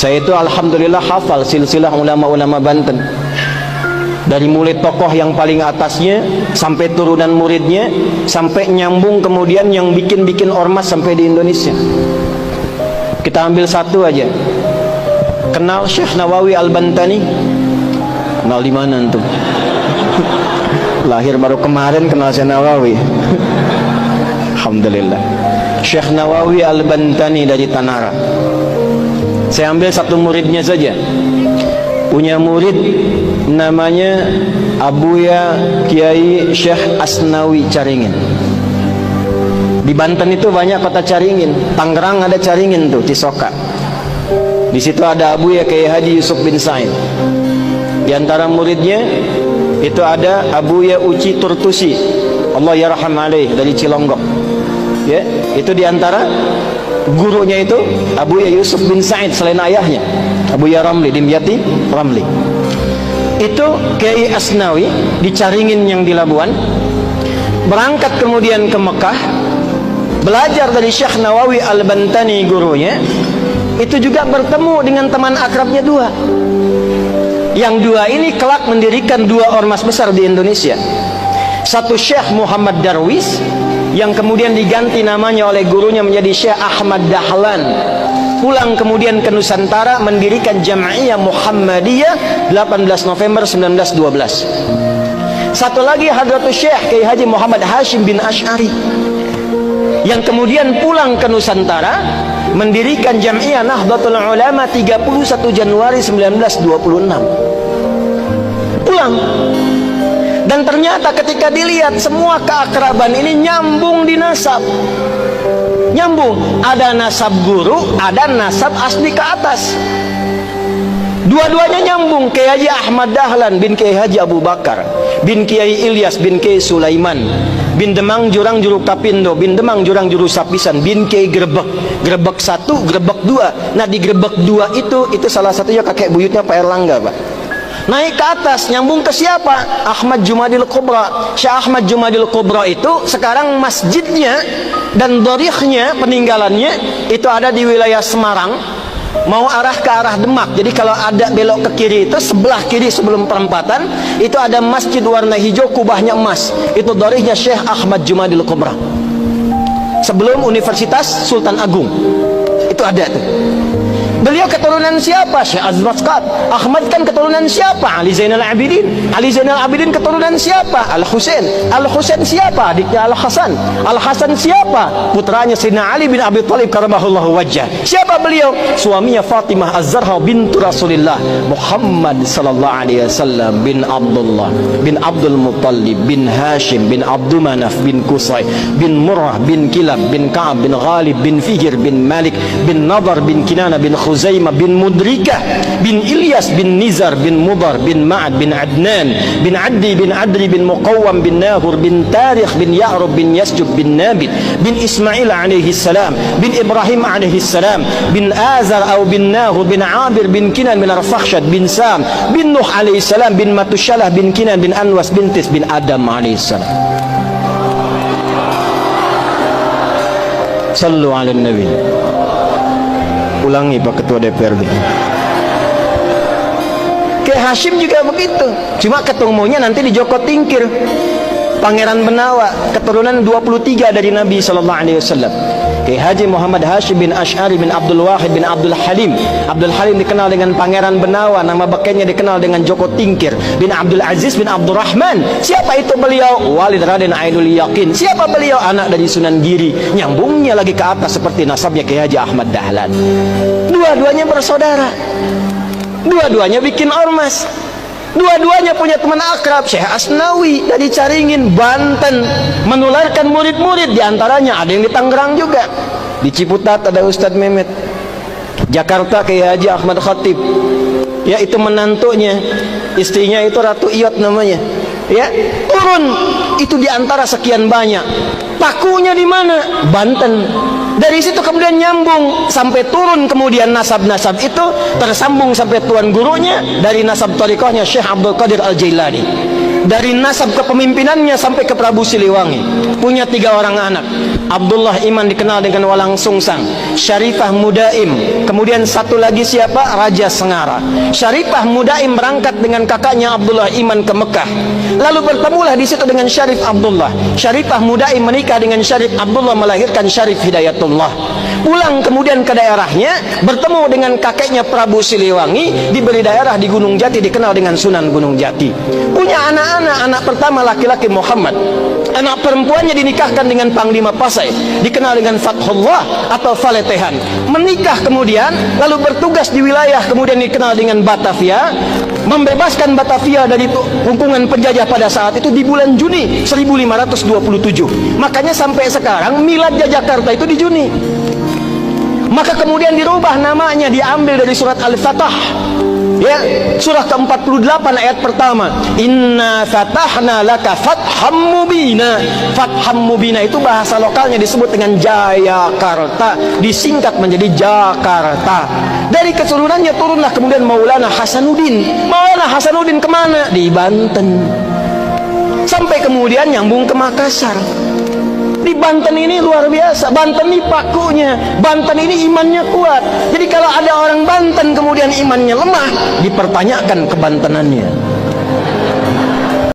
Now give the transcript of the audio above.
Saya itu alhamdulillah hafal silsilah ulama-ulama Banten, dari mulai tokoh yang paling atasnya sampai turunan muridnya, sampai nyambung kemudian yang bikin ormas sampai di Indonesia. Kita ambil satu aja. Kenal Syekh Nawawi Al-Bantani? Kenal di mana antum? Lahir baru kemarin kenal Syekh Nawawi. Alhamdulillah. Syekh Nawawi Al-Bantani dari Tanara. Saya ambil satu muridnya saja. Punya murid namanya Abuya Kiai Syekh Asnawi Caringin. Di Banten itu banyak kota Caringin. Tangerang ada Caringin tuh, Cisoka. Di situ ada Abuya Kiai Haji Yusuf bin Said. Di antara muridnya itu ada Abuya Uci Turtusi, Allah yarham alaih, dari Cilonggok. Ya, itu di antara gurunya itu Abuya Yusuf bin Said selain ayahnya, Abuya Ramli, Dimyati Ramli. Itu Kiai Asnawi di Caringin yang di Labuan. Berangkat kemudian ke Mekah, belajar dari Syekh Nawawi Al-Bantani gurunya. Itu juga bertemu dengan teman akrabnya dua. Yang dua ini kelak mendirikan dua ormas besar di Indonesia. Satu Syekh Muhammad Darwis, yang kemudian diganti namanya oleh gurunya menjadi Syekh Ahmad Dahlan. Pulang kemudian ke Nusantara mendirikan Jam'iyah Muhammadiyah 18 November 1912. Satu lagi Hadratus Syekh Kiai Haji Muhammad Hashim bin Asy'ari, yang kemudian pulang ke Nusantara mendirikan Jam'iyah Nahdlatul Ulama 31 Januari 1926. Pulang. Dan ternyata ketika dilihat semua keakraban ini nyambung di nasab. Nyambung, ada nasab guru, ada nasab asli ke atas. Dua-duanya nyambung. Kiai Haji Ahmad Dahlan bin Kiai Haji Abu Bakar bin Kiai Ilyas bin Kiai Sulaiman bin Demang Jurang Juru Kapindo bin Demang Jurang Juru Sapisan bin Kiai Grebek. Grebek 1, Grebek 2. Nah di Grebek 2 itu salah satunya kakek buyutnya Pak Erlangga, Pak. Naik ke atas, nyambung ke siapa? Ahmad Jumadil Kubra. Syekh Ahmad Jumadil Kubra itu sekarang masjidnya dan dharikhnya, peninggalannya itu ada di wilayah Semarang, mau arah ke arah Demak. Jadi kalau ada belok ke kiri itu sebelah kiri sebelum perempatan itu ada masjid warna hijau, kubahnya emas. Itu dharikhnya Syekh Ahmad Jumadil Kubra. Sebelum Universitas Sultan Agung. Itu ada tuh. Beliau keturunan siapa? Syekh Az-Rasqat. Ahmad kan keturunan siapa? Ali Zainal Abidin. Ali Zainal Abidin keturunan siapa? Al-Husain. Al-Husain siapa? Adiknya Al-Hasan. Al-Hasan siapa? Putranya Sayyidina Ali bin Abi Thalib karamahullahu wajhah. Siapa beliau? Suaminya Fatimah Az-Zahra bintu Rasulillah Muhammad sallallahu alaihi wasallam bin Abdullah bin Abdul Muttalib bin Hashim bin Abdul Manaf bin Qusay bin Murrah bin Kilab bin Ka'ab bin Ghalib bin Fihir bin Malik bin Nadar bin Kinana bin Khuzaimah bin Mudrikah bin Ilyas bin Nizar bin Mudar bin Ma'ad bin Adnan bin Addi bin Adri bin Muqawwam bin Nahur bin Tarikh bin Ya'rub bin Yasjub bin Nabit bin Ismail alaihi salam bin Ibrahim alaihi salam bin Azar atau bin Nahur bin Abir bin Kinan bin Arfakhshad bin Sam bin Nuh alaihi salam bin Matushalah bin Kinan bin Anwas bin Tis bin Adam alaihi salam. Sallu ala Nabi. Ulangi Pak Ketua DPRD. Kiai Hashim juga begitu. Cuma ketemunya nanti di Joko Tingkir. Pangeran Benawa, keturunan 23 dari Nabi sallallahu alaihi wasallam. Kiai Haji Muhammad Hashim bin Asy'ari bin Abdul Wahid bin Abdul Halim. Abdul Halim dikenal dengan Pangeran Benawa, nama bekennya dikenal dengan Joko Tingkir bin Abdul Aziz bin Abdul Rahman. Siapa itu beliau? Walid Raden Ainul Yakin. Siapa beliau? Anak dari Sunan Giri. Nyambungnya lagi ke atas seperti nasabnya Kiai Haji Ahmad Dahlan. Dua-duanya bersaudara. Dua-duanya bikin ormas. Dua-duanya punya teman akrab, Syekh Asnawi dari Caringin, Banten, menularkan murid-murid. Di antaranya ada yang di Tangerang juga. Di Ciputat ada Ustadz Mehmet. Jakarta Kiai Haji Ahmad Khatib. Ya, itu menantunya. Istrinya itu Ratu Iyot namanya. Ya, turun itu di antara sekian banyak. Pakunya di mana? Banten. Dari situ kemudian nyambung sampai turun, kemudian nasab-nasab itu tersambung sampai tuan gurunya dari nasab thariqahnya Syekh Abdul Qadir Al-Jailani. dari nasab kepemimpinannya sampai ke Prabu Siliwangi. Punya 3 orang anak. Abdullah Iman dikenal dengan Walang Sungsang, Syarifah Mudaim, kemudian satu lagi siapa? Raja Sengara. Syarifah Mudaim berangkat dengan kakaknya Abdullah Iman ke Mekah. Lalu bertemulah di situ dengan Syarif Abdullah. Syarifah Mudaim menikah dengan Syarif Abdullah, melahirkan Syarif Hidayatullah. Pulang kemudian ke daerahnya, bertemu dengan kakeknya Prabu Siliwangi, diberi daerah di Gunung Jati, dikenal dengan Sunan Gunung Jati. Punya anak-anak, anak pertama laki-laki Muhammad, anak perempuannya dinikahkan dengan Panglima Pasai, dikenal dengan Fathullah atau Faletehan. Menikah kemudian, lalu bertugas di wilayah kemudian dikenal dengan Batavia, membebaskan Batavia dari hukuman penjajah pada saat itu di bulan Juni 1527. Makanya sampai sekarang miladnya Jakarta itu di Juni. Maka kemudian dirubah namanya, diambil dari surat Al-Fatah, ya, surah ke-48 ayat pertama. Inna fatahna laka fatham mubina. Fatham mubina itu bahasa lokalnya disebut dengan Jayakarta, disingkat menjadi Jakarta. Dari keturunannya turunlah kemudian Maulana Hasanuddin. Maulana Hasanuddin kemana? Di Banten. Sampai kemudian nyambung ke Makassar. Di Banten ini luar biasa. Banten ini pakunya, Banten ini imannya kuat. Jadi kalau ada orang Banten kemudian imannya lemah, dipertanyakan kebantenannya.